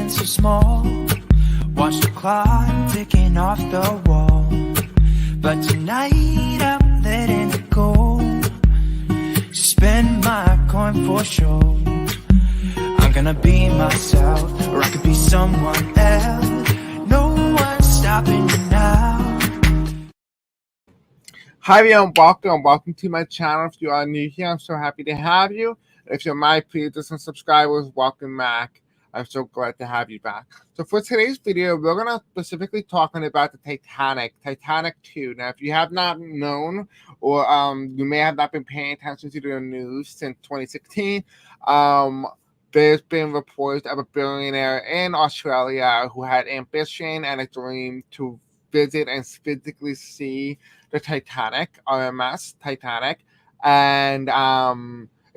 feeling so small. Watch the clock ticking off the wall. But tonight I'm letting it go. Spend my coin for sure. I'm gonna be myself, or I could be someone else. No one's stopping me now. Hi everyone, welcome to my channel. If you are new here, I'm so happy to have you. If you're my previous and subscribers, welcome back. I'm so glad to have you back. So for today's video, we're going to specifically talking about the Titanic 2. Now, if you have not known, or you may have not been paying attention to the news since 2016, there's been reports of a billionaire in Australia who had ambition and a dream to visit and physically see the Titanic, RMS Titanic, and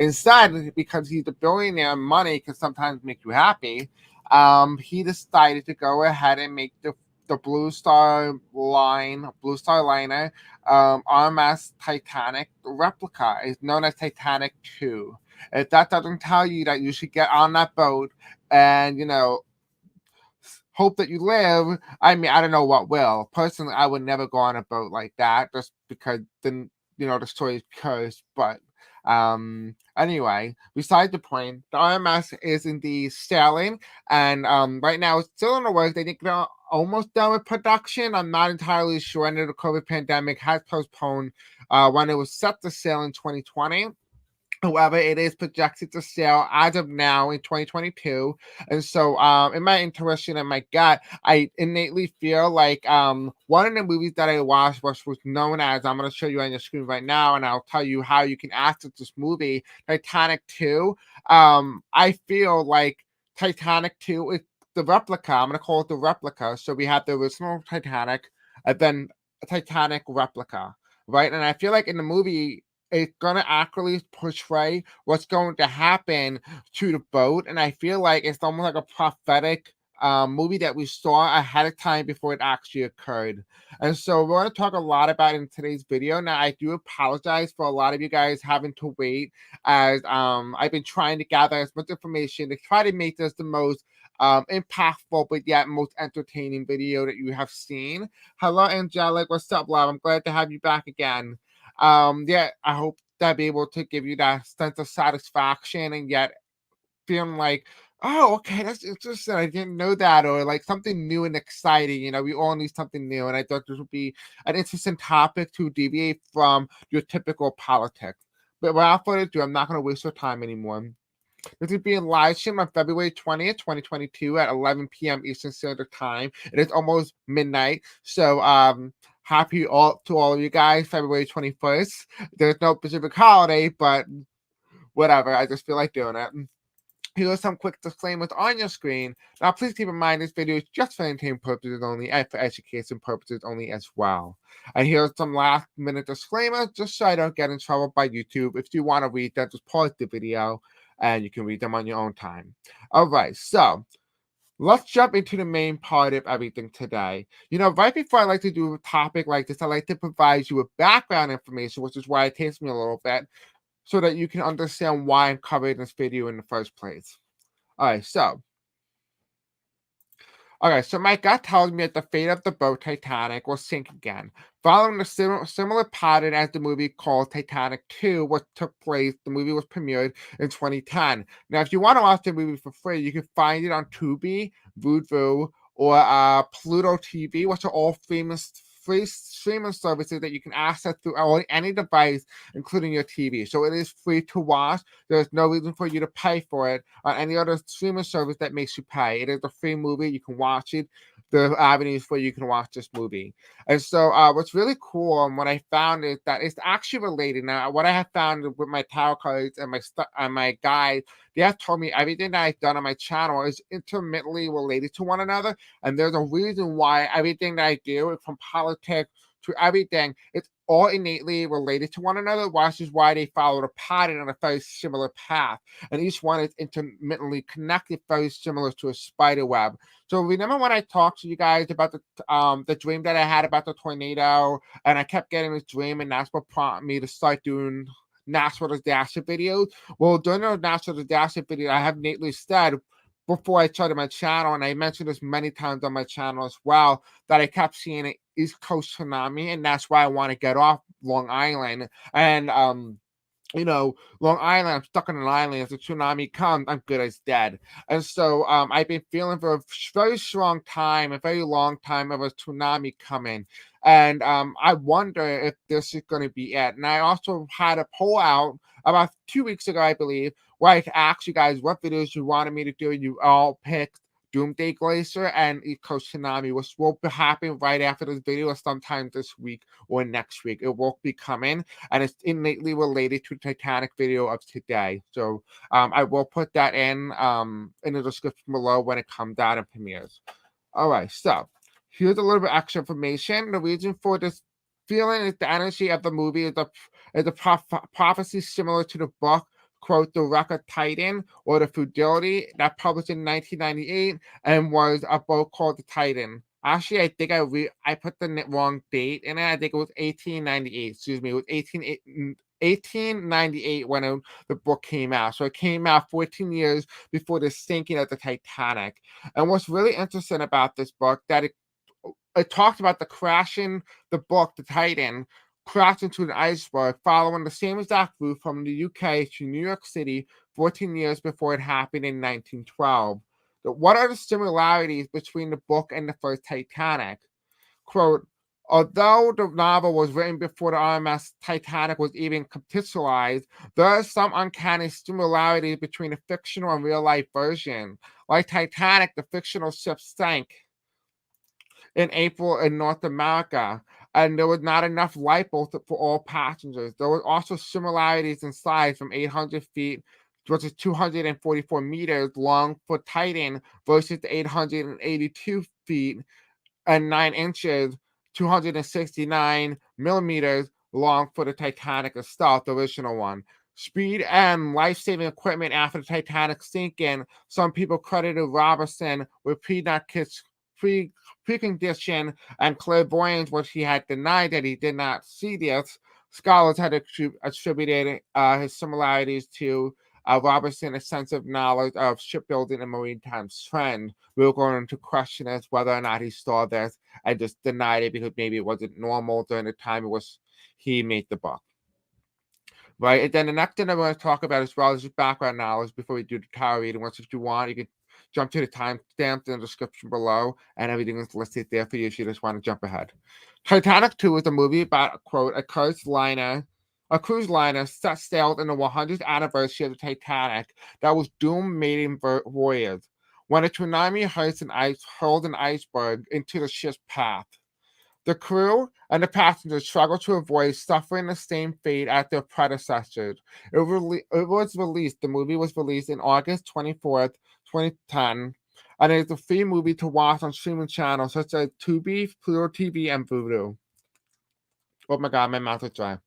instead, because he's a billionaire, money can sometimes make you happy. He decided to go ahead and make the Blue Star Liner, RMS Titanic Replica. It's known as Titanic 2. If that doesn't tell you that you should get on that boat and, hope that you live, I mean, I don't know what will. Personally, I would never go on a boat like that just because then, the story is cursed. But anyway, beside the point, the RMS is indeed sailing, and right now it's still in the works. They think they're almost done with production. I'm not entirely sure. I know the COVID pandemic has postponed when it was set to sail in 2020. However, it is projected to sail as of now in 2022. And so in my intuition and my gut, I innately feel like one of the movies that I watched was known as, I'm going to show you on your screen right now, and I'll tell you how you can access this movie, Titanic 2. I feel like Titanic 2 is the replica. I'm going to call it the replica. So we have the original Titanic and then a Titanic replica, right? And I feel like in the movie, it's going to accurately portray what's going to happen to the boat. And I feel like it's almost like a prophetic movie that we saw ahead of time before it actually occurred. And so we're going to talk a lot about it in today's video. Now, I do apologize for a lot of you guys having to wait, as I've been trying to gather as much information to try to make this the most impactful but yet most entertaining video that you have seen. Hello, Angelic. What's up, love? I'm glad to have you back again. I hope that I'll be able to give you that sense of satisfaction and yet feeling like, oh, okay, that's interesting. I didn't know that, or like something new and exciting. We all need something new, and I thought this would be an interesting topic to deviate from your typical politics. But without further ado, I'm not going to waste your time anymore. This is being live streamed on February 20th, 2022 at 11 p.m. Eastern Standard Time. It is almost midnight, so happy to all of you guys, February 21st. There's no specific holiday, but whatever. I just feel like doing it. Here are some quick disclaimers on your screen. Now, please keep in mind this video is just for entertainment purposes only and for education purposes only as well. And here are some last-minute disclaimers, just so I don't get in trouble by YouTube. If you want to read them, just pause the video, and you can read them on your own time. All right, so let's jump into the main part of everything today. Right before I like to do a topic like this, I like to provide you with background information, which is why it takes me a little bit, so that you can understand why I'm covering this video in the first place. All right, so my gut tells me that the fate of the boat Titanic will sink again, following a similar pattern as the movie called Titanic 2, which took place. The movie was premiered in 2010. Now, if you want to watch the movie for free, you can find it on Tubi, Vudu, or Pluto TV, which are all free streaming services that you can access through any device, including your TV. So it is free to watch. There's no reason for you to pay for it on any other streaming service that makes you pay. It is a free movie. You can watch it. The avenues where you can watch this movie. And so what's really cool and what I found is that it's actually related. Now, what I have found with my tarot cards and my guide, they have told me everything that I've done on my channel is intermittently related to one another. And there's a reason why everything that I do, from politics to everything, it's all innately related to one another, which is why they follow a pattern on a very similar path. And each one is intermittently connected, very similar to a spider web. So remember when I talked to you guys about the dream that I had about the tornado, and I kept getting this dream, and that's what prompted me to start doing natural disaster videos? Well, during those natural disaster videos, I have innately said, before I started my channel, and I mentioned this many times on my channel as well, that I kept seeing an East Coast tsunami, and that's why I want to get off Long Island. And Long Island, I'm stuck on an island. If the tsunami comes, I'm good as dead. And so I've been feeling for a very strong time, a very long time of a tsunami coming. And I wonder if this is going to be it. And I also had a poll out about 2 weeks ago, I believe, where I asked you guys what videos you wanted me to do. You all picked Doomsday Glacier and East Coast Tsunami, which will be happening right after this video or sometime this week or next week. It will be coming, and it's innately related to the Titanic video of today. So I will put that in the description below when it comes out and premieres. All right, so here's a little bit extra information. The reason for this feeling is the energy of the movie is a prophecy similar to the book, quote, The Wreck of Titan, or The Fidelity, that published in 1998 and was a book called The Titan. Actually, I think I put the wrong date in it. I think it was 1898. Excuse me, it was 1898 when the book came out. So it came out 14 years before the sinking of the Titanic. And what's really interesting about this book, that it talked about the crashing, the book, The Titan, crashed into an iceberg following the same exact route from the UK to New York City 14 years before it happened in 1912. What are the similarities between the book and the first Titanic? Quote, although the novel was written before the RMS Titanic was even capitalized, there are some uncanny similarities between the fictional and real-life version. Like Titanic, the fictional ship sank in April in North America, and there was not enough lifeboats for all passengers. There were also similarities in size from 800 feet, which is 244 meters long for Titan, versus the 882 feet and 9 inches, 269 millimeters long for the Titanic itself, the original one. Speed and life-saving equipment after the Titanic sinking, some people credited Robertson with precondition and clairvoyance, which he had denied that he did not see this. Scholars had attributed his similarities to Robertson a sense of knowledge of shipbuilding and maritime trend. We were going to question as whether or not he saw this and just denied it because maybe it wasn't normal during the time it was he made the book. Right, and then the next thing I want to talk about as well is just background knowledge before we do the tarot reading. Once if you want, you can jump to the timestamp in the description below, and everything is listed there for you if you just want to jump ahead. Titanic 2 is a movie about, quote, a cruise liner set sailed in the 100th anniversary of the Titanic that was doomed maiden voyage when a tsunami hurled an iceberg into the ship's path. The crew and the passengers struggled to avoid suffering the same fate as their predecessors. The movie was released in August 24th, 2010, and it is a free movie to watch on streaming channels such as Tubi, Pluto TV, and Vudu. Oh my god, my mouth is dry.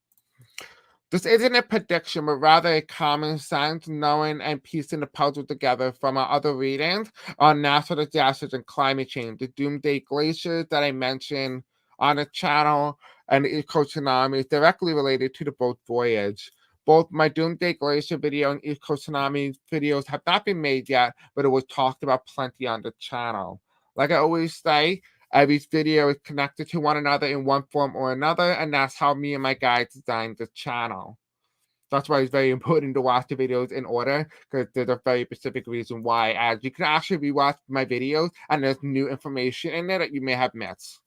This isn't a prediction, but rather a common sense knowing and piecing the puzzle together from our other readings on natural disasters and climate change. The Doomsday Glacier that I mentioned on the channel and the East Coast Tsunami is directly related to the boat voyage. Both my Doomsday Glacier video and East Coast Tsunami videos have not been made yet, but it was talked about plenty on the channel. Like I always say, every video is connected to one another in one form or another, and that's how me and my guys designed the channel. That's why it's very important to watch the videos in order, because there's a very specific reason why, as you can actually rewatch my videos and there's new information in there that you may have missed.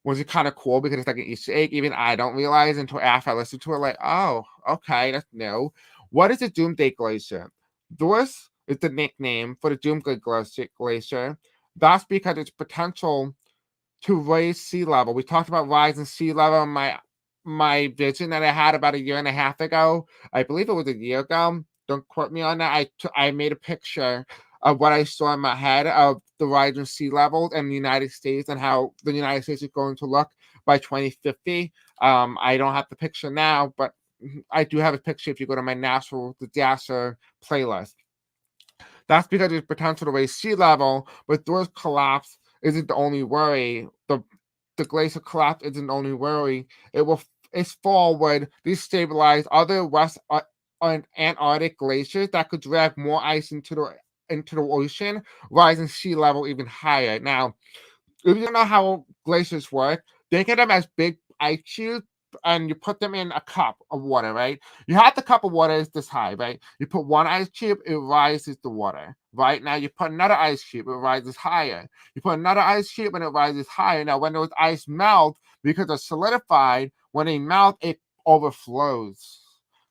Was it kind of cool because it's like an Easter egg? Even I don't realize until after I listen to it, like, oh, okay, that's new. What is the Doomsday Glacier? This is the nickname for the Doomsday Glacier. That's because its potential to raise sea level. We talked about rising sea level in my vision that I had about a year and a half ago. I believe it was a year ago. Don't quote me on that. I made a picture of what I saw in my head of the rising sea levels in the United States and how the United States is going to look by 2050. I don't have the picture now, but I do have a picture if you go to my natural disaster playlist. That's because there's potential to raise sea level, but Thor's collapse isn't the only worry. The glacier collapse isn't the only worry. Its fall would destabilize other West Antarctic glaciers that could drag more ice into the into the ocean, rising sea level even higher. Now, if you don't know how glaciers work, think of them as big ice cubes and you put them in a cup of water, right? You have the cup of water is this high, right? You put one ice cube, it rises the water, right? Now you put another ice cube, it rises higher. You put another ice cube and it rises higher. Now when those ice melt, because they're solidified, when they melt, it overflows.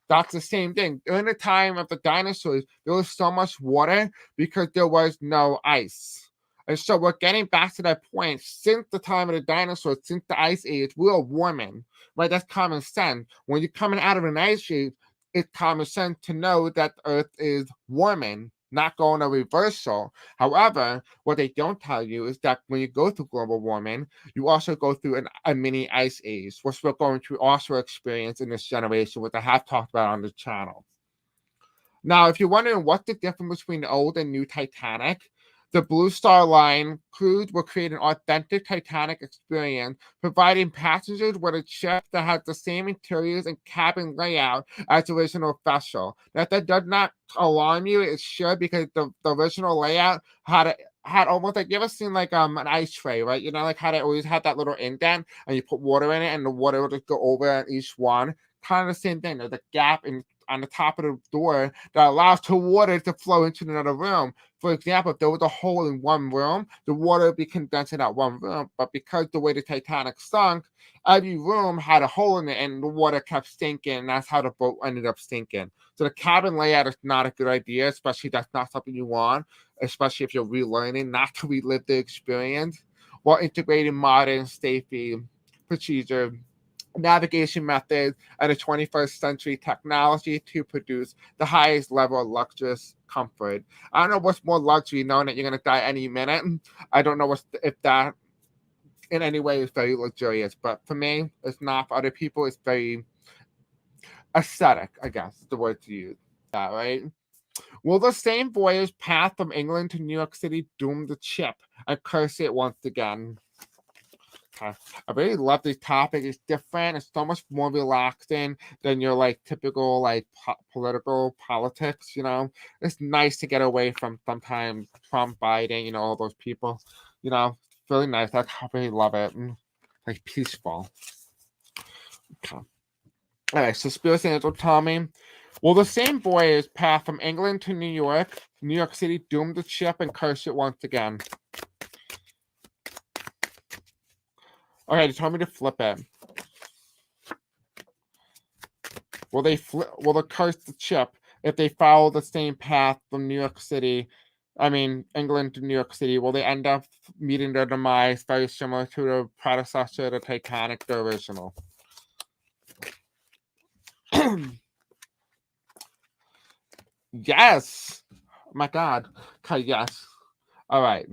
That's the same thing. During the time of the dinosaurs, there was so much water because there was no ice. And so we're getting back to that point. Since the time of the dinosaurs, since the ice age, we are warming, right? That's common sense. When you're coming out of an ice age, it's common sense to know that the Earth is warming, not going a reversal. However, what they don't tell you is that when you go through global warming, you also go through a mini ice age, which we're going to also experience in this generation, which I have talked about on the channel. Now, if you're wondering what's the difference between the old and new Titanic, the Blue Star Line crews will create an authentic Titanic experience, providing passengers with a ship that has the same interiors and cabin layout as the original vessel. Now, if that does not alarm you, it should, because the original layout had almost like, you ever seen like an ice tray, right? You know, like how they always had that little indent and you put water in it and the water will just go over each one. Kind of the same thing. There's a gap on the top of the door that allows the water to flow into another room. For example, if there was a hole in one room, the water would be condensed in that one room. But because the way the Titanic sunk, every room had a hole in it and the water kept sinking, and that's how the boat ended up sinking. So the cabin layout is not a good idea, especially that's not something you want, especially if you're relearning, not to relive the experience, while integrating modern safety procedure, navigation methods, and a 21st century technology to produce the highest level of luxurious comfort. I don't know what's more luxury, knowing that you're going to die any minute. I don't know if that in any way is very luxurious, but for me, it's not. For other people, it's very aesthetic, I guess is the word to use. That, right? Will the same voyage path from England to New York City doom the ship and curse it once again? I really love this topic. It's different. It's so much more relaxing than your like typical like political politics. You know, it's nice to get away from sometimes Trump, Biden. You know, all those people. You know, it's really nice. I really love it. Like peaceful. Okay. All right. So Spirit Angel Tommy. Will the same voyage path from England to New York City doom the ship and curse it once again? Okay, they told me to flip it. Will they curse the ship if they follow the same path from England to New York City? Will they end up meeting their demise very similar to the predecessor, the Titanic, the original? Yes. Oh my God. Okay, yes. All right.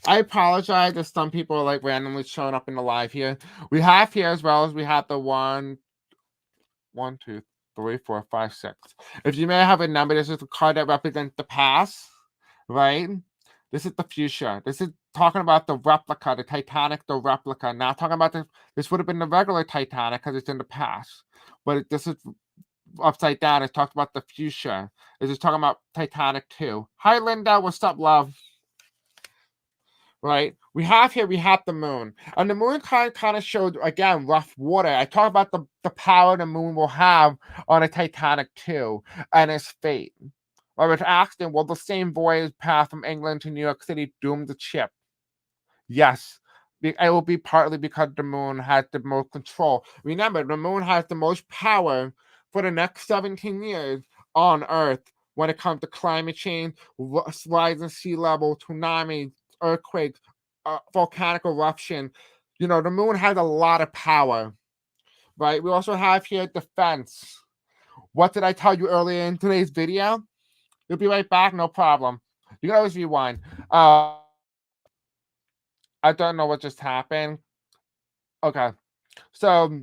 I apologize if some people are like randomly showing up in the live here. We have here, as well as we have the 1, 2, 3, 4, 5, 6. If you may have a number, this is the card that represents the past, right? This is the future. This is talking about the replica, the Titanic, the replica. Not talking about this would have been the regular Titanic because it's in the past. But this is upside down. It talks about the future. This is talking about Titanic 2. Hi, Linda. What's up, love? Right, we have the moon, and the moon kind of showed again rough water. I talk about the power the moon will have on a Titanic 2 and its fate. I was asking, will the same voyage path from England to New York City doom the ship? Yes, it will be partly because the moon has the most control. Remember, the moon has the most power for the next 17 years on Earth when it comes to climate change, rising sea level, tsunami, earthquakes, volcanic eruption. You know, the moon has a lot of power, right? We also have here defense. What did I tell you earlier in today's video? You'll be right back, no problem. You can always rewind. I don't know what just happened. Okay, so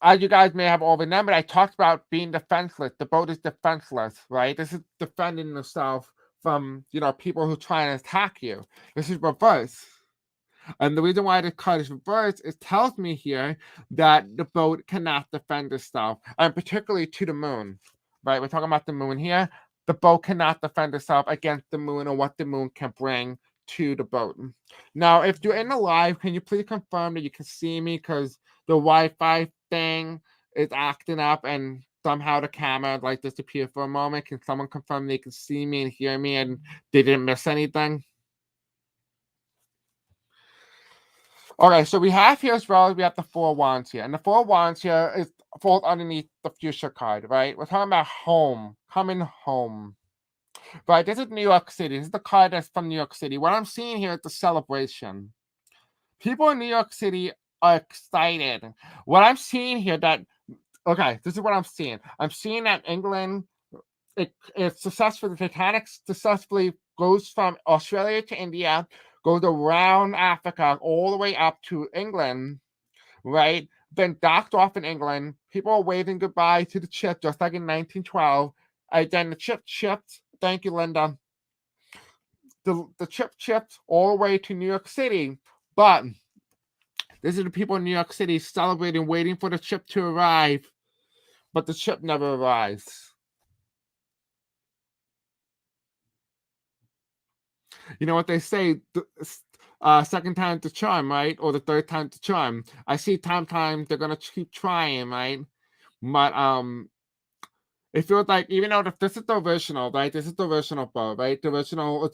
as you guys may have all remembered, I talked about being defenseless. The boat is defenseless, right? This is defending itself from, people who try and attack you. This is reverse. And the reason why the card is reversed, it tells me here that the boat cannot defend itself, and particularly to the moon, right? We're talking about the moon here. The boat cannot defend itself against the moon or what the moon can bring to the boat. Now, if you're in the live, can you please confirm that you can see me? Because the Wi-Fi thing is acting up and somehow the camera like disappeared for a moment. Can someone confirm they can see me and hear me and they didn't miss anything? Okay, so we have here as well, we have the Four Wands here. And the Four Wands here is falls underneath the Fuchsia card, right? We're talking about home, coming home. Right, this is New York City. This is the card that's from New York City. What I'm seeing here is the celebration. People in New York City are excited. What I'm seeing here okay, this is what I'm seeing. I'm seeing that England, it's successful. The Titanic successfully goes from Australia to India, goes around Africa, all the way up to England, right? Then docked off in England. People are waving goodbye to the ship, just like in 1912. And then the ship chipped. Thank you, Linda. The ship chipped all the way to New York City. But this is the people in New York City celebrating, waiting for the ship to arrive. But the ship never arrives. You know what they say, second time to charm, right? Or the third time to charm. I see time they're gonna keep trying, right? But it feels like even though this is the original, right? This is the original boat, right? The original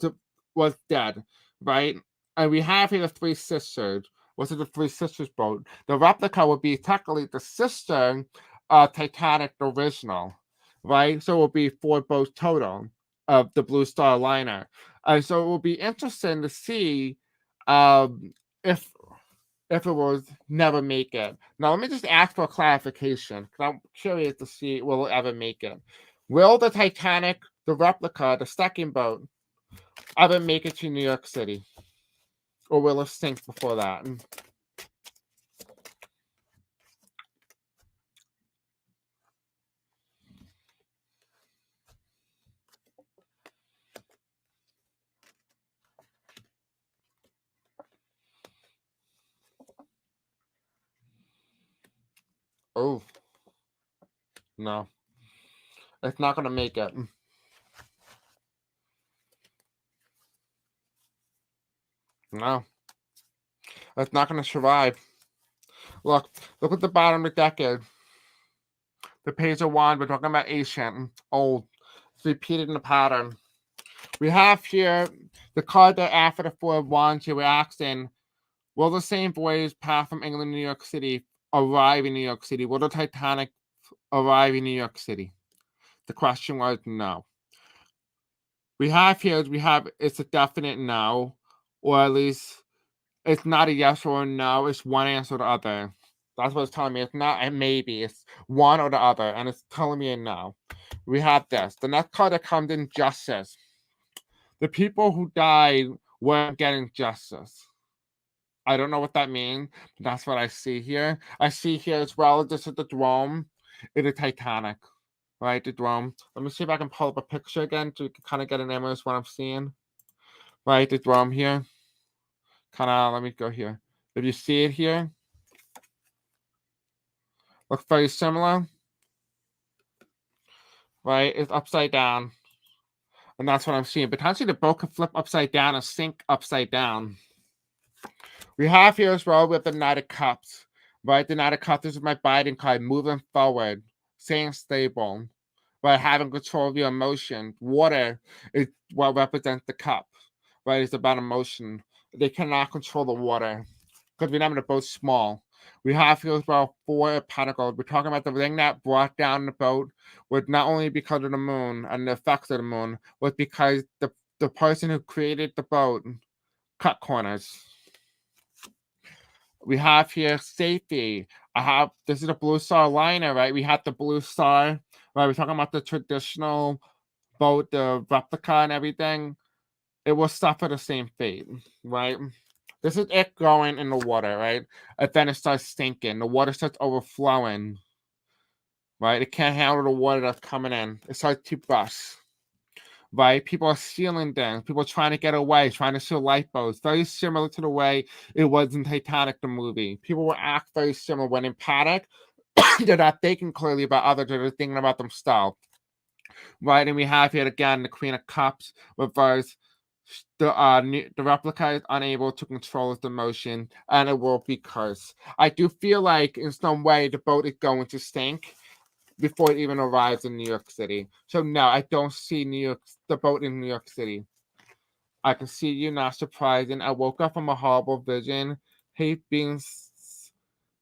was dead, right? And we have here the Three Sisters. Was it the Three Sisters boat? The replica would be technically the sister Titanic original, right? So it will be 4 boats total of the Blue Star liner. And so it will be interesting to see if it was never make it. Now, let me just ask for a clarification because I'm curious to see will it ever make it. Will the Titanic, the replica, the second boat, ever make it to New York City? Or will it sink before that? Oh, no. It's not going to make it. No. It's not going to survive. Look at the bottom of the decade. The page of wand, we're talking about ancient, old. It's repeated in the pattern. We have here the card that after the 4 of wands here, we're asking, will the same voyage path from England to New York City arrive in New York City? Will the Titanic arrive in New York City? The question was no. We have here, it's a definite no, or at least it's not a yes or a no, it's one answer or the other. That's what it's telling me. It's not a maybe, it's one or the other, and it's telling me a no. We have this. The next card that comes in, justice. The people who died weren't getting justice. I don't know what that means. But that's what I see here. I see here as well, this is the dome in the Titanic, right? The dome. Let me see if I can pull up a picture again so you can kind of get an image of what I'm seeing. Right, the dome here. Kind of, let me go here. If you see it here, looks very similar. Right, it's upside down. And that's what I'm seeing. Potentially the boat could flip upside down and sink upside down. We have here as well, we have the Knight of Cups, right? The Knight of Cups, this is my Biden card, moving forward, staying stable, right? Having control of your emotion. Water is what represents the cup, right? It's about emotion. They cannot control the water because we're having the boat small. We have here as well 4 Pentacles. We're talking about the ring that brought down the boat was not only because of the moon and the effects of the moon, was because the person who created the boat cut corners. We have here safety. This is a Blue Star liner, right? We have the Blue Star, right? We're talking about the traditional boat, the replica and everything. It will suffer the same fate, right? This is it going in the water, right? And then it starts sinking. The water starts overflowing, right? It can't handle the water that's coming in. It starts to bust, right? People are stealing things. People are trying to get away, trying to steal lifeboats. Very similar to the way it was in Titanic, the movie. People will act very similar when in panic. They're not thinking clearly about others. They're thinking about themselves, right? And we have here again the Queen of Cups reverse. The replica is unable to control its emotion, and it will be cursed. I do feel like in some way the boat is going to sink before it even arrives in New York City. So no, I don't see the boat in New York City. I can see you, not surprising. I woke up from a horrible vision. Hate being,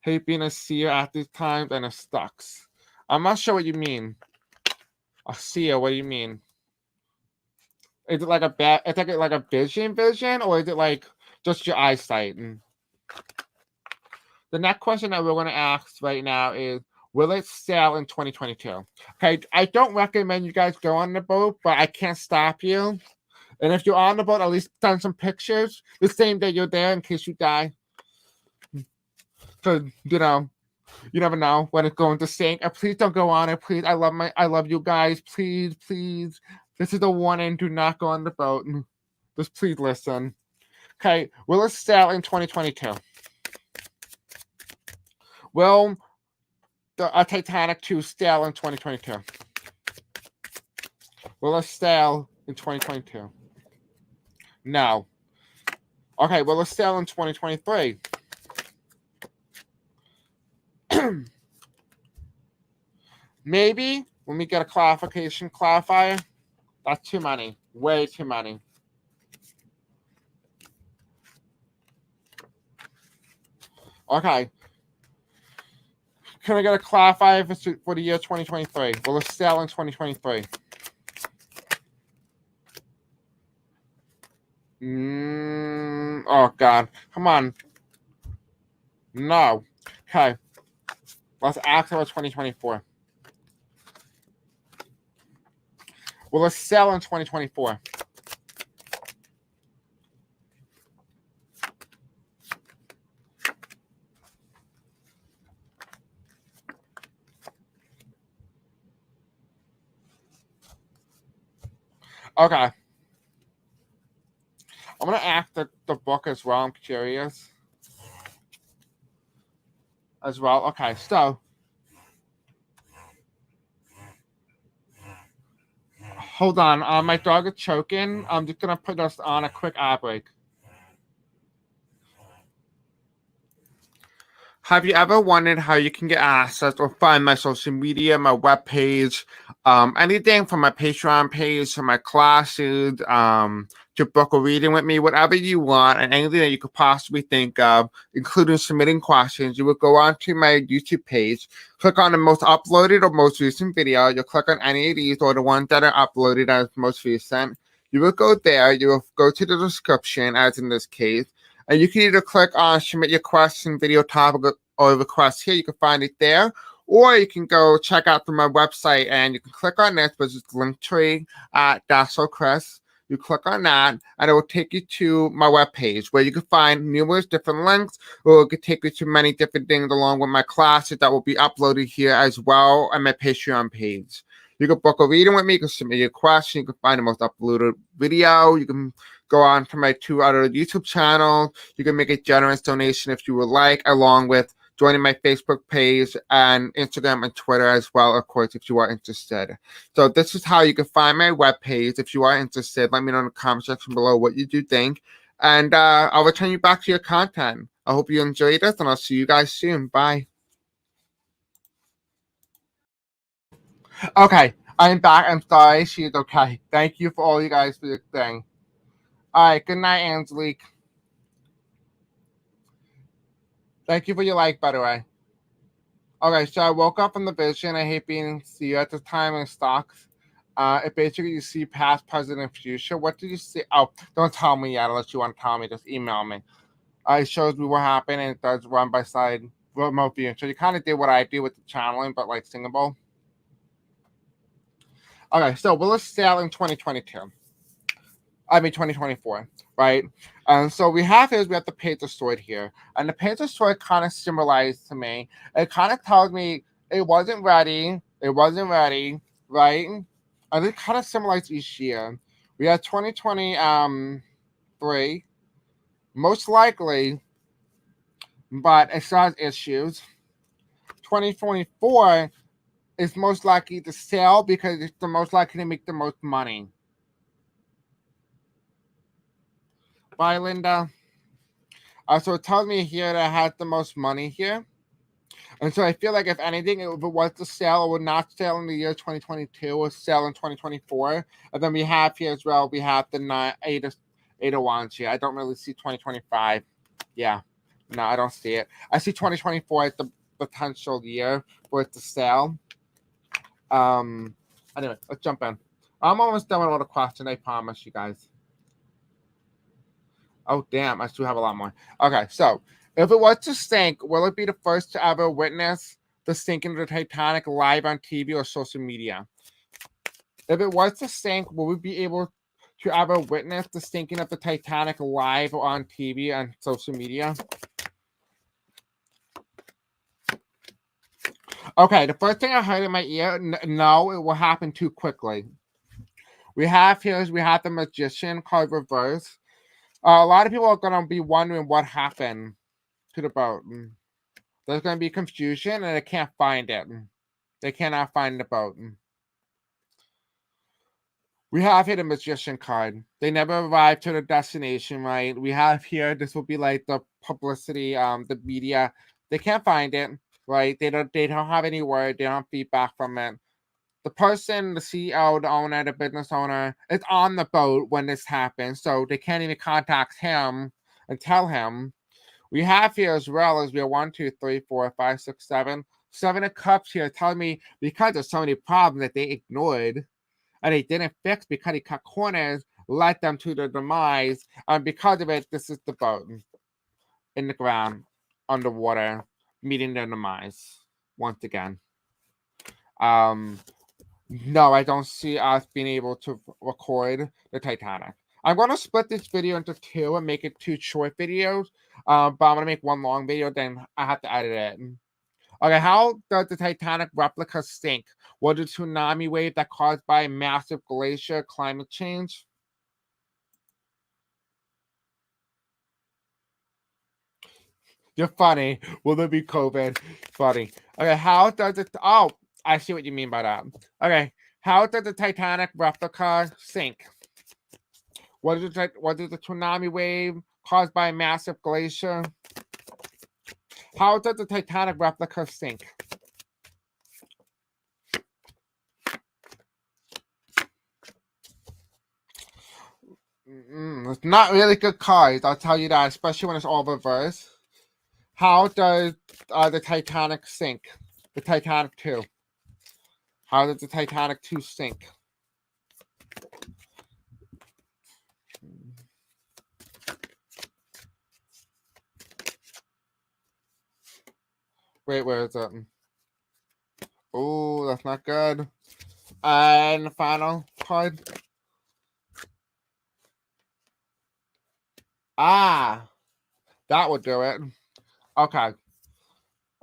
hate being a seer at these times, and it sucks. I'm not sure what you mean. A seer, what do you mean? Is it like a bad? It's like a vision, or is it like just your eyesight? And the next question that we're going to ask right now is, will it sail in 2022? Okay, I don't recommend you guys go on the boat, but I can't stop you. And if you're on the boat, at least send some pictures the same day you're there in case you die. So, you never know when it's going to sink. And please don't go on it. Please, I love you guys. Please, please. This is a warning. Do not go on the boat. Just please listen. Okay, will it sail in 2022? Will the Titanic 2 sail in 2022? Will it sail in 2022? No. Okay, will it sail in 2023? Maybe when we get a clarifier. That's too many. Way too many. Okay. Can I get a clarifier for the year 2023? Will it sail in 2023? Oh, God. Come on. No. Okay. Let's ask about 2024. Will it sell in 2024? Okay. I'm going to ask the book as well. I'm curious. As well. Okay, so. Hold on. My dog is choking. I'm just going to put us on a quick ad break. Have you ever wondered how you can get access or find my social media, my webpage, anything from my Patreon page to my classes, to book a reading with me, whatever you want, and anything that you could possibly think of, including submitting questions? You would go onto my YouTube page, click on the most uploaded or most recent video. You'll click on any of these or the ones that are uploaded as most recent. You will go there. You will go to the description, as in this case. And you can either click on submit your question, video topic, or request here. You can find it there. Or you can go check out through my website and you can click on this, which is Linktree at That's So Chris. You click on that and it will take you to my webpage where you can find numerous different links, or it could take you to many different things along with my classes that will be uploaded here as well on my Patreon page. You can book a reading with me. You can submit your question. You can find the most uploaded video. You can go on to my 2 other YouTube channels. You can make a generous donation if you would like, along with joining my Facebook page and Instagram and Twitter as well, of course, if you are interested. So this is how you can find my webpage. If you are interested, let me know in the comment section below what you do think. And I'll return you back to your content. I hope you enjoyed this, and I'll see you guys soon. Bye. Okay, I'm back. I'm sorry. She's okay. Thank you for all you guys for your thing. All right, good night, Angelique. Thank you for your like, by the way. Okay, so I woke up from the vision. I hate being see at the time in stocks. It basically you see past, present, and future. What did you see? Oh, don't tell me yet unless you want to tell me. Just email me. It shows me what happened, and it does run by side remote view. So you kind of did what I do with the channeling, but like singable. Okay, so will it sail in 2022? I mean 2024, right? And so we have the page of sword here. And the page of sword kind of symbolized to me. It kind of tells me it wasn't ready. It wasn't ready, right? I think kind of symbolized each year. We have 2023, most likely, but it still has issues. 2024 is most likely to sell because it's the most likely to make the most money. Bye, Linda. So it tells me here that it has the most money here. And so I feel like if anything, if it was to sell, it would not sell in the year 2022, it would sell in 2024. And then we have here as well, we have the 801s here. I don't really see 2025. Yeah, no, I don't see it. I see 2024 as the potential year for it to sell. Anyway, let's jump in. I'm almost done with all the questions, I promise you guys. Oh, damn, I still have a lot more. Okay, so if it was to sink, will it be the first to ever witness the sinking of the Titanic live on TV or social media? If it was to sink, will we be able to ever witness the sinking of the Titanic live or on TV and social media? Okay, the first thing I heard in my ear, no, it will happen too quickly. We have the magician called Reverse. A lot of people are going to be wondering what happened to the boat. There's going to be confusion and they can't find it. They cannot find the boat. We have here the magician card. They never arrived to the destination, right? We have here, this will be like the publicity, the media. They can't find it, right? They don't have any word. They don't have feedback from it. The person, the CEO, the owner, the business owner is on the boat when this happens, so they can't even contact him and tell him. We have here as well as we have 1, 2, 3, 4, 5, 6, 7. 7 of Cups here telling me because there's so many problems that they ignored and they didn't fix because he cut corners, led them to their demise. And because of it, this is the boat in the ground, underwater, meeting their demise once again. No, I don't see us being able to record the Titanic. I'm going to split this video into 2 and make it 2 short videos. But I'm going to make 1 long video, then I have to edit it. Okay, how does the Titanic replica sink? Was it a tsunami wave that caused by a massive glacier climate change? You're funny. Will there be COVID? Funny. Okay, how does it... Oh, I see what you mean by that. Okay, how does the Titanic replica sink? Was it a tsunami wave caused by a massive glacier? How does the Titanic replica sink? It's not really good cards, I'll tell you that, especially when it's all reversed. How does the Titanic sink? The Titanic 2. How does the Titanic 2 sink? Wait, where is it? Oh, that's not good. And the final card. Ah, that would do it. Okay.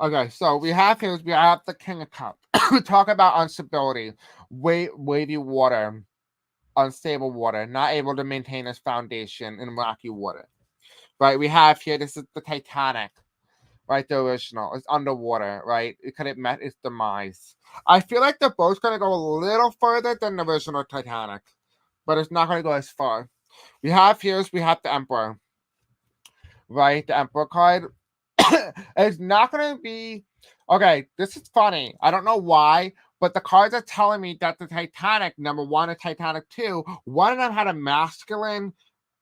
Okay, so we have the King of Cups. We talk about instability, wavy water, unstable water, not able to maintain its foundation in rocky water. Right, we have here, this is the Titanic, right, the original. It's underwater, right? It could have met its demise. I feel like the boat's going to go a little further than the original Titanic, but it's not going to go as far. We have the Emperor, right? The Emperor card. It's not going to be... Okay, this is funny. I don't know why, but the cards are telling me that the Titanic, number 1 and Titanic 2, one of them had a masculine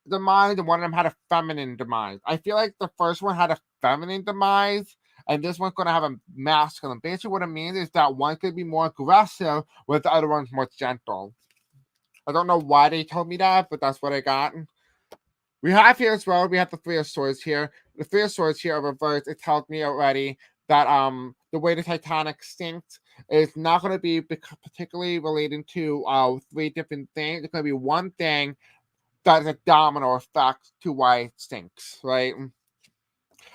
demise and one of them had a feminine demise. I feel like the first one had a feminine demise and this one's going to have a masculine. Basically what it means is that one could be more aggressive with the other one's more gentle. I don't know why they told me that, but that's what I got. We have here as well, we have the 3 of Swords here. The 3 of Swords here are reversed. It tells me already that the way the Titanic sinks is not going to be particularly related to 3 different things. It's going to be one thing that is a domino effect to why it sinks, right? And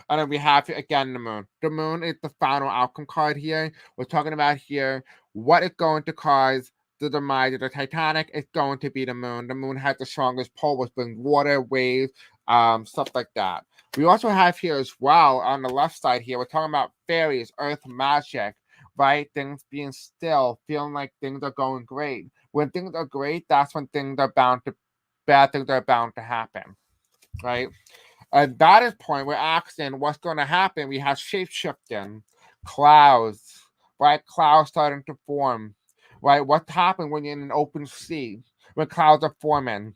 then we have here again the Moon. The Moon is the final outcome card here. We're talking about here what it's going to cause the demise of the Titanic, it's going to be the moon. The moon has the strongest pull, which brings water, waves, stuff like that. We also have here as well on the left side here, we're talking about fairies, earth magic, right? Things being still, feeling like things are going great. When things are great, that's when bad things are bound to happen, right? At that point, we're asking what's going to happen. We have shape shifting, clouds, right? Clouds starting to form, right? What happens when you're in an open sea? When clouds are forming,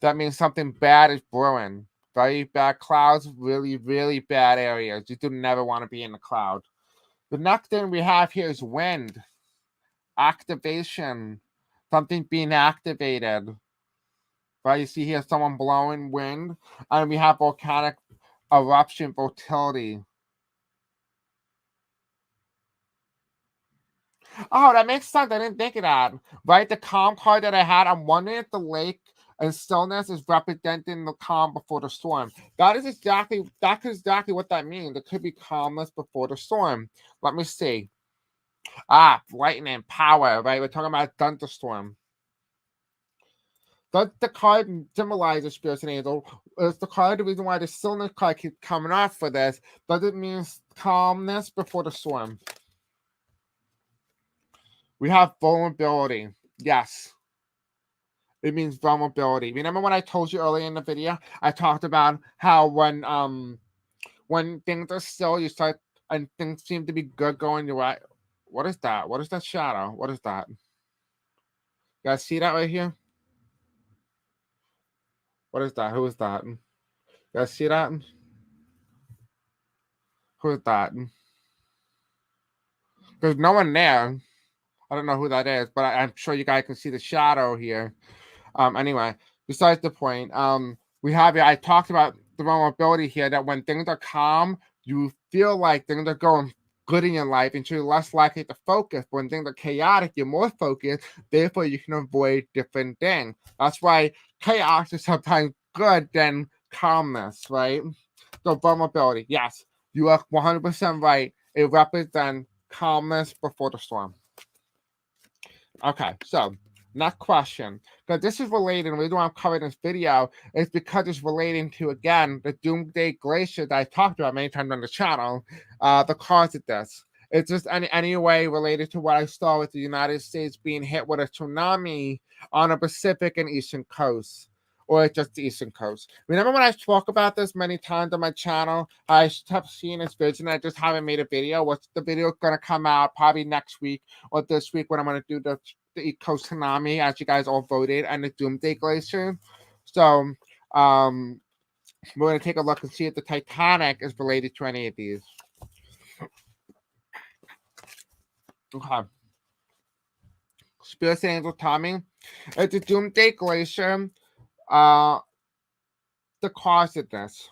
that means something bad is brewing. Very bad clouds, really, really bad areas. You do never want to be in a cloud. The next thing we have here is wind, activation, something being activated. Right, you see here someone blowing wind, and we have volcanic eruption, volatility. Oh, that makes sense. I didn't think of that. Right, the calm card that I had, I'm wondering if the lake and stillness is representing the calm before the storm. That's exactly what that means. It could be calmness before the storm. Let me see. Lightning, power, right? We're talking about thunderstorm. Does the card symbolize the spirits and angels? Is the card the reason why the stillness card keeps coming off for this? Does it mean calmness before the storm? We have vulnerability. Yes. It means vulnerability. Remember when I told you earlier in the video, I talked about how when things are still, you start and things seem to be good going your way. What is that? What is that shadow? What is that? You guys see that right here? What is that? Who is that? You guys see that? Who is that? There's no one there. I don't know who that is, but I'm sure you guys can see the shadow here. Anyway, besides the point, we have here, I talked about the vulnerability here that when things are calm, you feel like things are going good in your life, and you're less likely to focus. When things are chaotic, you're more focused, therefore you can avoid different things. That's why chaos is sometimes good than calmness, right? So vulnerability, yes, you are 100% right. It represents calmness before the storm. Okay, so next question, because this is related, and the reason why I'm covering this video is because it's relating to, again, the Doomsday Glacier that I talked about many times on the channel, the cause of this. It's just any way related to what I saw with the United States being hit with a tsunami on the Pacific and Eastern coast, or just the Eastern coast. Remember when I spoke about this many times on my channel? I kept seeing this vision. I just haven't made a video. What's the video going to come out probably next week or this week when I'm going to do the East Coast tsunami, as you guys all voted, and the Doomsday Glacier. So we're going to take a look and see if the Titanic is related to any of these. Okay. Spirit Angel Tommy. It's the Doomsday Glacier. The cause of this.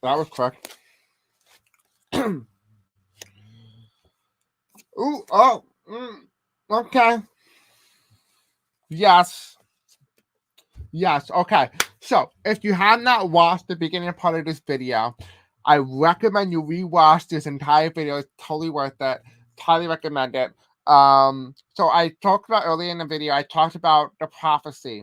That was quick. Okay. Yes. Okay. So, if you have not watched the beginning part of this video, I recommend you rewatch this entire video. It's totally worth it. Highly recommend it. So I talked about earlier in the video, I talked about the prophecy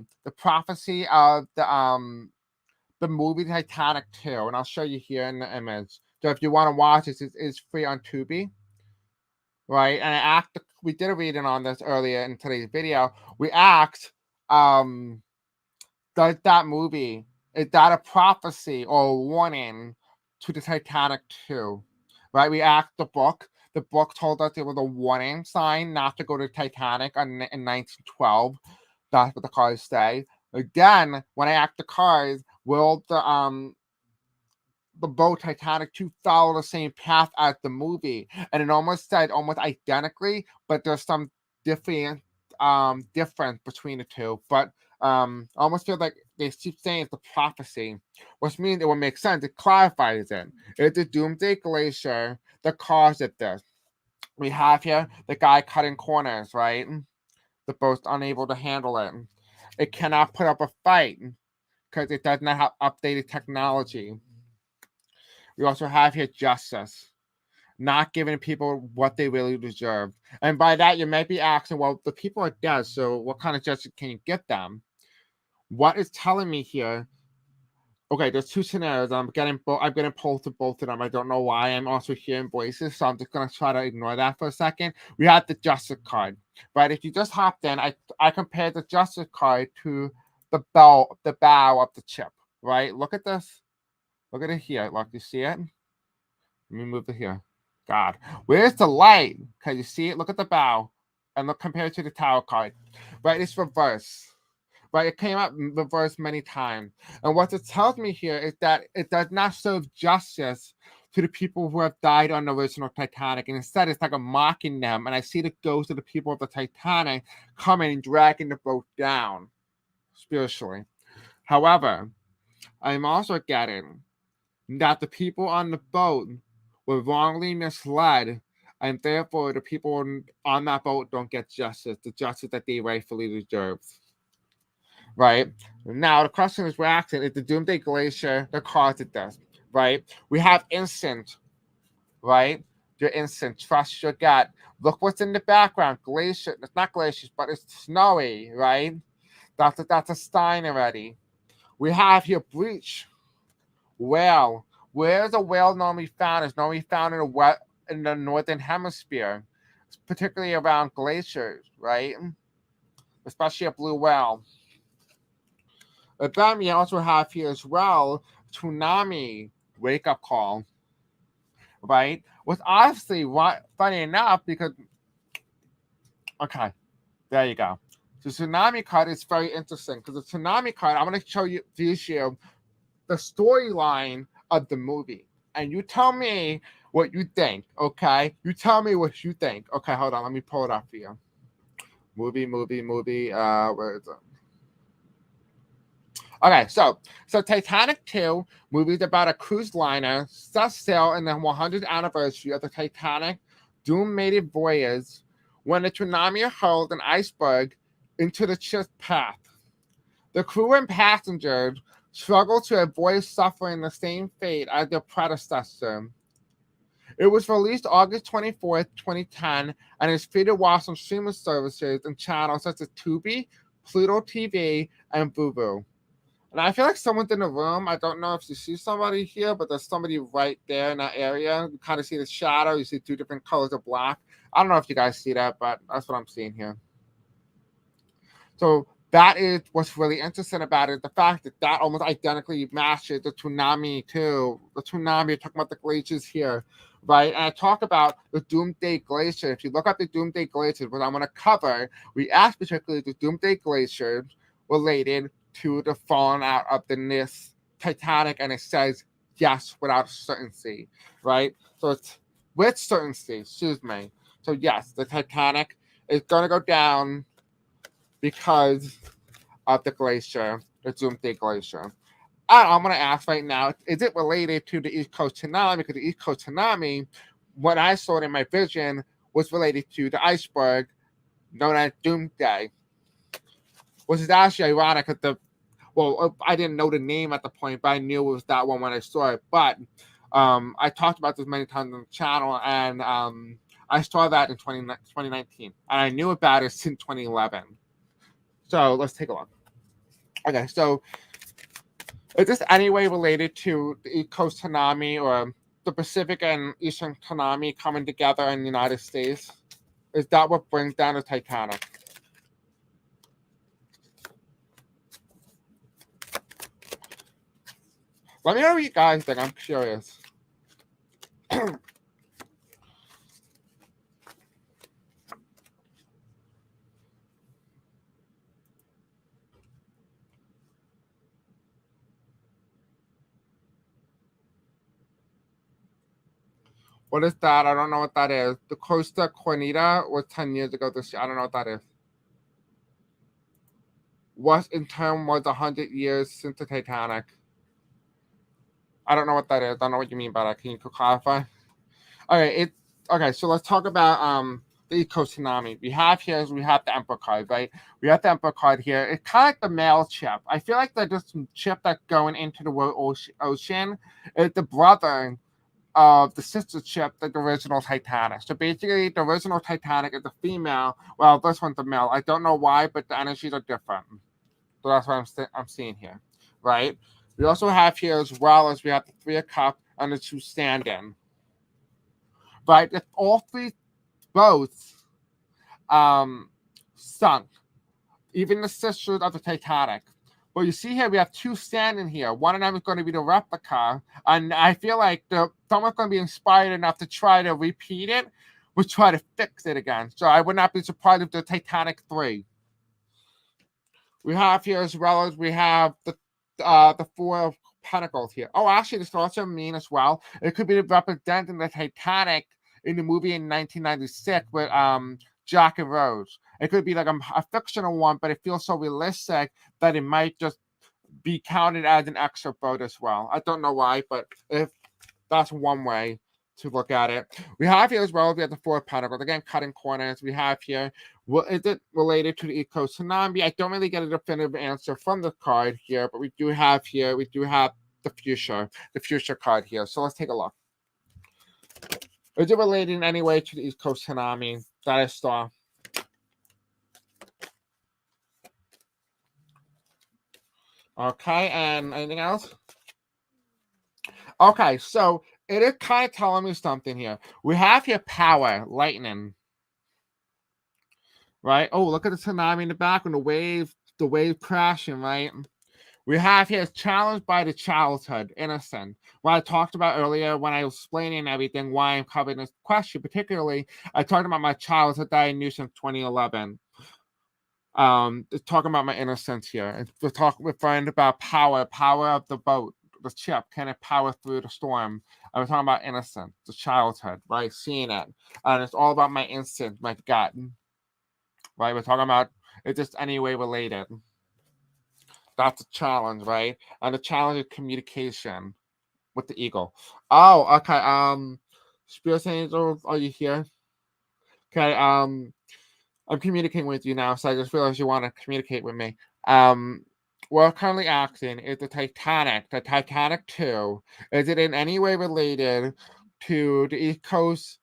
of the movie Titanic 2, and I'll show you here in the image. So if you want to watch this, it's free on Tubi. Right, and we did a reading on this earlier in today's video. We asked, does that movie, is that a prophecy or a warning to the Titanic 2? Right, we asked the book. The book told us it was a warning sign not to go to Titanic in 1912. That's what the cards say. Again, when I asked the cards, will the boat Titanic 2 follow the same path as the movie? And it almost said almost identically, but there's some difference between the two. But I almost feel like they keep saying it's a prophecy, which means it would make sense. It clarifies it. It's the Doomsday Glacier that caused it this. We have here the guy cutting corners, right? The boat's unable to handle it. it cannot put up a fight because it does not have updated technology. We also have here justice, not giving people what they really deserve. And by that, you might be asking, well, the people are dead, so what kind of justice can you get them? What it's telling me here, okay, there's two scenarios. I'm getting pulled to both of them. I don't know why. I'm also hearing voices, so I'm just gonna try to ignore that for a second. We have the justice card, right? If you just hopped in, I compared the justice card to the bow of the chip, right? Look at this. Look at it here. Look, you see it? Let me move it here. God, where's the light? Can you see it? Look at the bow, and look compared to the tower card, right? It's reverse. Right, it came out reversed many times. And what it tells me here is that it does not serve justice to the people who have died on the original Titanic. And instead, it's like a mocking them. And I see the ghosts of the people of the Titanic coming and dragging the boat down spiritually. However, I'm also getting that the people on the boat were wrongly misled, and therefore the people on that boat don't get justice, the justice that they rightfully deserve. Right now, the question is, we're asking, is the Doomsday Glacier the cause of this? Right? We have instant, right? Your instant, trust your gut. Look what's in the background. Glacier, it's not glaciers, but it's snowy, right? That's a sign already. We have here breach, whale. Where is a whale normally found? It's normally found in the northern hemisphere, particularly around glaciers, right? Especially a blue whale. But then we also have here as well tsunami wake up call, right? Was obviously funny enough because, okay, there you go. The tsunami card is very interesting because the tsunami card, I'm going to show you the storyline of the movie. And you tell me what you think, okay? You tell me what you think. Okay, hold on. Let me pull it up for you. Movie. Where is it? Okay, so Titanic 2 movie is about a cruise liner set sail in the 100th anniversary of the Titanic doom-mated voyage when the tsunami hurled an iceberg into the ship's path. The crew and passengers struggled to avoid suffering the same fate as their predecessor. It was released August 24th, 2010, and is free to watch on streaming services and channels such as Tubi, Pluto TV, and Vuvu. And I feel like someone's in the room. I don't know if you see somebody here, but there's somebody right there in that area. You kind of see the shadow. You see two different colors of black. I don't know if you guys see that, but that's what I'm seeing here. So that is what's really interesting about it. The fact that almost identically matches the tsunami too. The tsunami, talking about the glaciers here, right? And I talk about the Doomsday Glacier. If you look up the Doomsday Glacier, what I'm going to cover, we asked particularly the Doomsday Glacier related to the falling out of the Titanic, and it says yes without certainty, right? So it's with certainty, excuse me. So yes, the Titanic is going to go down because of the glacier, the Doomsday Glacier. And I'm going to ask right now, is it related to the East Coast tsunami? Because the East Coast tsunami, what I saw in my vision, was related to the iceberg known as Doomsday, which is actually ironic because I didn't know the name at the point, but I knew it was that one when I saw it. But I talked about this many times on the channel, and I saw that in 2019, and I knew about it since 2011. So let's take a look. Okay, so is this any way related to the East Coast tsunami or the Pacific and Eastern tsunami coming together in the United States? Is that what brings down the Titanic? Let me know what you guys think. I'm curious. What is that? I don't know what that is. The Costa Cornita was 10 years ago this year. I don't know what that is. What in turn was 100 years since the Titanic? I don't know what that is. I don't know what you mean by that. Can you clarify? Okay, so let's talk about the eco tsunami. We have the Emperor card, right? We have the Emperor card here. It's kind of like the male chip. I feel like they're just some chip that's going into the world ocean. It's the brother of the sister ship, the original Titanic. So basically, the original Titanic is a female. Well, this one's a male. I don't know why, but the energies are different. So that's what I'm seeing here, right? We also have here, as well as we have the Three of Cups and the two stand-in. Right? If all three boats sunk, even the sisters of the Titanic. But you see here, we have two standing here. One of them is going to be the replica, and I feel like someone's going to be inspired enough to try to repeat it, but try to fix it again. So I would not be surprised if the Titanic 3. We have here, as well as we have the Four of Pentacles here. Oh, actually, this also mean as well, it could be representing the Titanic in the movie in 1996 with Jack and Rose. It could be like a fictional one, but it feels so realistic that it might just be counted as an extra boat as well. I don't know why, but if that's one way to look at it. We have here as well, we have the Four of Pentacles. Again, cutting corners. We have here, well, is it related to the eco tsunami? I don't really get a definitive answer from the card here, but we do have the future card here. So let's take a look. Is it related in any way to the eco tsunami that I saw? Okay, and anything else? Okay, so it is kind of telling me something here. We have here power, lightning. Right? Oh, look at the tsunami in the back and the wave crashing, right? We have here challenged by the childhood, innocent. What I talked about earlier when I was explaining everything, why I'm covering this question, particularly, I talked about my childhood that I knew since 2011. Talking about my innocence here. We're referring about power of the boat, the ship, can it power through the storm? I'm talking about innocence, the childhood, right? Seeing it. And it's all about my instinct, my gut. Right? We're talking about it's just any way related. That's a challenge, right? And the challenge is communication with the eagle. Oh, okay. Spirit angels, are you here? Okay, I'm communicating with you now, so I just realized you want to communicate with me. We're currently asking, is the Titanic 2, is it in any way related to the East Coast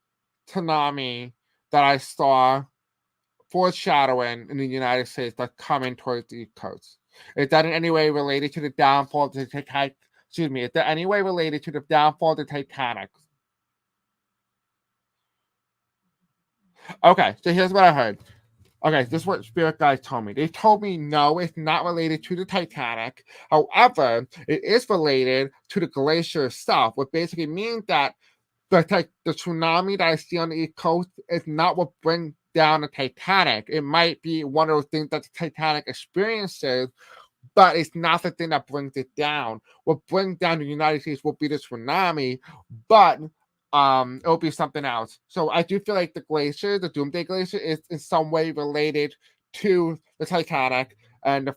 tsunami that I saw foreshadowing in the United States that's coming towards the East Coast? Is that in any way related to the downfall of the Titanic? Excuse me, is there any way related to the downfall of the Titanic? Okay, so here's what I heard. Okay, this is what spirit guides told me. They told me no, it's not related to the Titanic. However, it is related to the glacier itself, which basically means that the tsunami that I see on the East Coast is not what brings down the Titanic. It might be one of those things that the Titanic experiences, but it's not the thing that brings it down. What brings down the United States will be the tsunami, but it'll be something else. So I do feel like the glacier, the Doomsday Glacier, is in some way related to the Titanic and the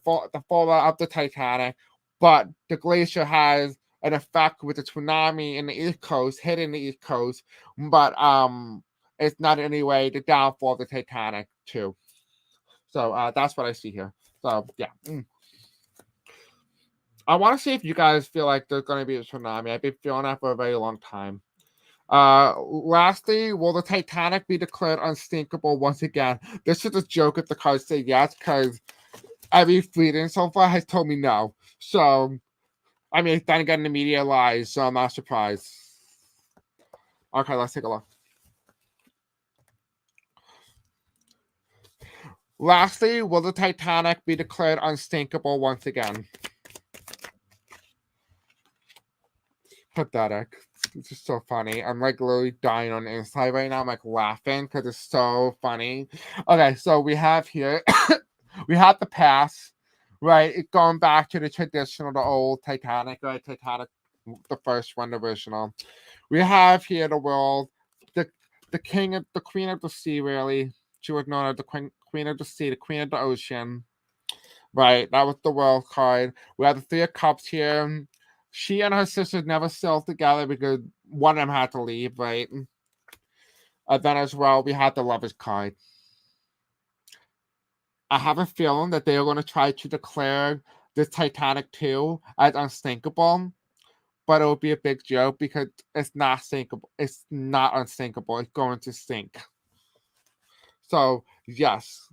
fallout of the Titanic, but the glacier has an effect with the tsunami in the East Coast, hitting the East Coast, but it's not in any way the downfall of the Titanic too. So that's what I see here. So yeah. I want to see if you guys feel like there's going to be a tsunami. I've been feeling that for a very long time. Lastly, will the Titanic be declared unsinkable once again? This is a joke if the cards say yes, because every reading so far has told me no. So, I mean, then again, the media lies, so I'm not surprised. Okay, let's take a look. Lastly, will the Titanic be declared unsinkable once again? Pathetic. It's just so funny. I'm like literally dying on the inside right now. I'm like laughing because it's so funny. Okay, so we have here, we have the past, right? It's going back to the traditional, the old Titanic, right? Titanic, the first one, the original. We have here the world, the king of the queen of the sea, really. She was known as the queen of the sea, the queen of the ocean. Right, that was the world card. We have the Three of Cups here. She and her sisters never sailed together because one of them had to leave, right? And then as well, we have the Lover's card. I have a feeling that they are going to try to declare this Titanic 2 as unsinkable, but it will be a big joke because it's not sinkable. It's not unsinkable. It's going to sink. So, yes,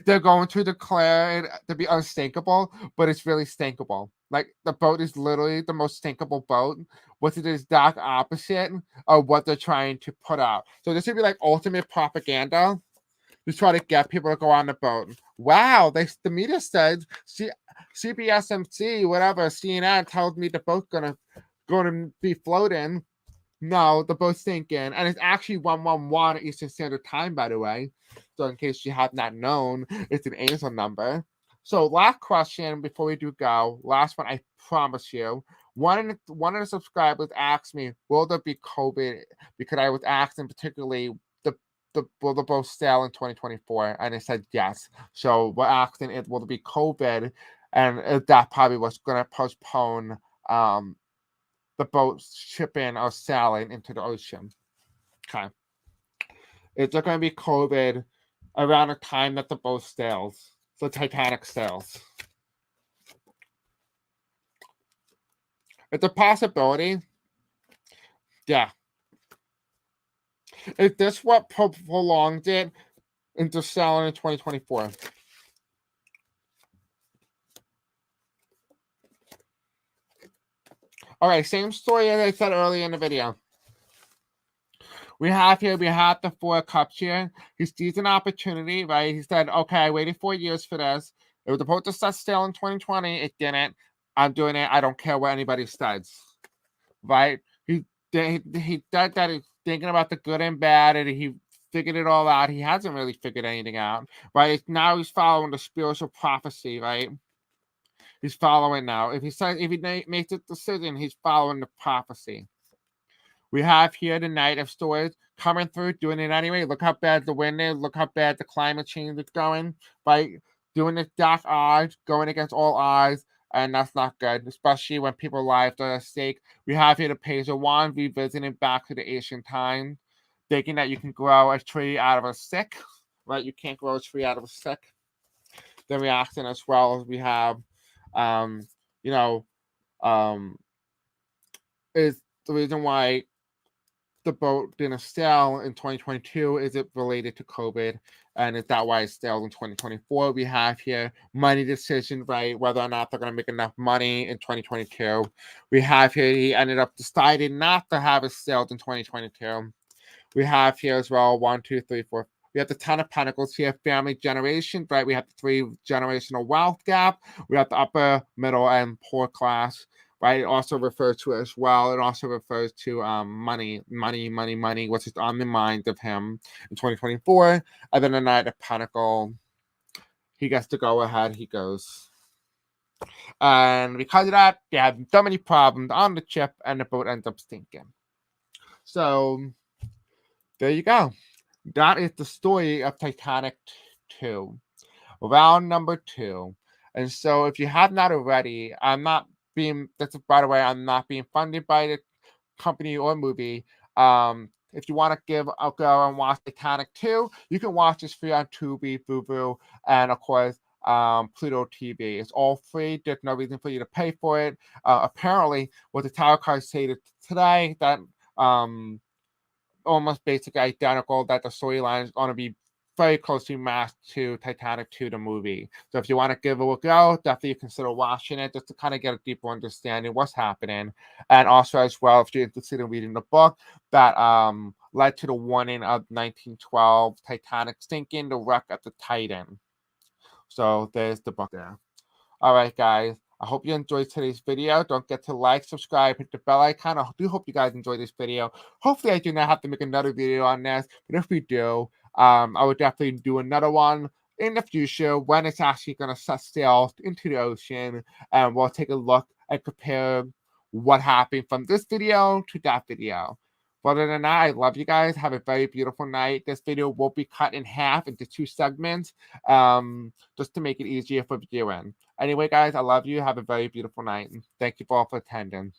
they're going to declare it to be unsinkable, but it's really stinkable. Like, the boat is literally the most stinkable boat, which is the exact opposite of what they're trying to put out. So this would be like ultimate propaganda to try to get people to go on the boat. Wow, the media said CBSMC, whatever, CNN tells me the boat's gonna be floating. No, the boat's sinking, and it's actually 111 Eastern Standard Time, by the way. So in case you have not known, it's an ASL number. So last question before we do go, last one, I promise you. One of the subscribers asked me, will there be COVID? Because I was asking particularly will the boat sail in 2024? And I said yes. So we're asking it will there be COVID, and that probably was going to postpone the boat shipping or sailing into the ocean. Okay. Is there going to be COVID around the time that the boat sails, the Titanic sails? It's a possibility. Yeah. Is this what prolonged it into sailing in 2024? All right, same story as I said earlier in the video. We have the 4 cups here. He sees an opportunity, right? He said, okay, I waited 4 years for this. It was supposed to start still in 2020. It didn't. I'm doing it. I don't care what anybody says, right? He did that. He's thinking about the good and bad, and he figured it all out. He hasn't really figured anything out, right? Now he's following the spiritual prophecy, right? He's following now. If he makes a decision, he's following the prophecy. We have here the Knight of Swords coming through, doing it anyway. Look how bad the wind is. Look how bad the climate change is going. By doing this dark odds, going against all odds, and that's not good, especially when people's lives are at stake. We have here the Page of Wands, revisiting back to the ancient time, thinking that you can grow a tree out of a stick, right? You can't grow a tree out of a stick. Then we ask as well as we have, is the reason why the boat didn't sail in 2022, is it related to COVID? And is that why it sailed in 2024? We have here money decision, right? Whether or not they're going to make enough money in 2022. We have here he ended up deciding not to have it sailed in 2022. We have here as well 1, 2, 3, 4. We have the Ten of Pentacles here, family generation, right? We have the 3 generational wealth gap. We have the upper, middle, and poor class. Right, it also refers to as well. It also refers to money, which is on the mind of him in 2024. And then the Knight of Pentacles, he gets to go ahead. He goes, and because of that, they have so many problems on the ship, and the boat ends up sinking. So there you go. That is the story of Titanic 2, round number 2. And so, if you have not already, by the way, I'm not being funded by the company or movie. If you want to go and watch Titanic 2, you can watch this free on Tubi, Vuvu, and of course, Pluto TV. It's all free. There's no reason for you to pay for it. Apparently, what the tarot cards say today, that almost basically identical, that the storyline is going to be very closely matched to Titanic 2, the movie. So if you want to give it a go, definitely consider watching it just to kind of get a deeper understanding of what's happening. And also as well, if you're interested in reading the book that led to the warning of 1912 Titanic sinking, the wreck of the Titan. So there's the book there. All right, guys. I hope you enjoyed today's video. Don't forget to like, subscribe, hit the bell icon. I do hope you guys enjoyed this video. Hopefully, I do not have to make another video on this. But if we do, I would definitely do another one in the future when it's actually going to set sail into the ocean. And we'll take a look and compare what happened from this video to that video. But other than that, I love you guys. Have a very beautiful night. This video will be cut in half into 2 segments just to make it easier for viewing. Anyway, guys, I love you. Have a very beautiful night. And thank you all for attending.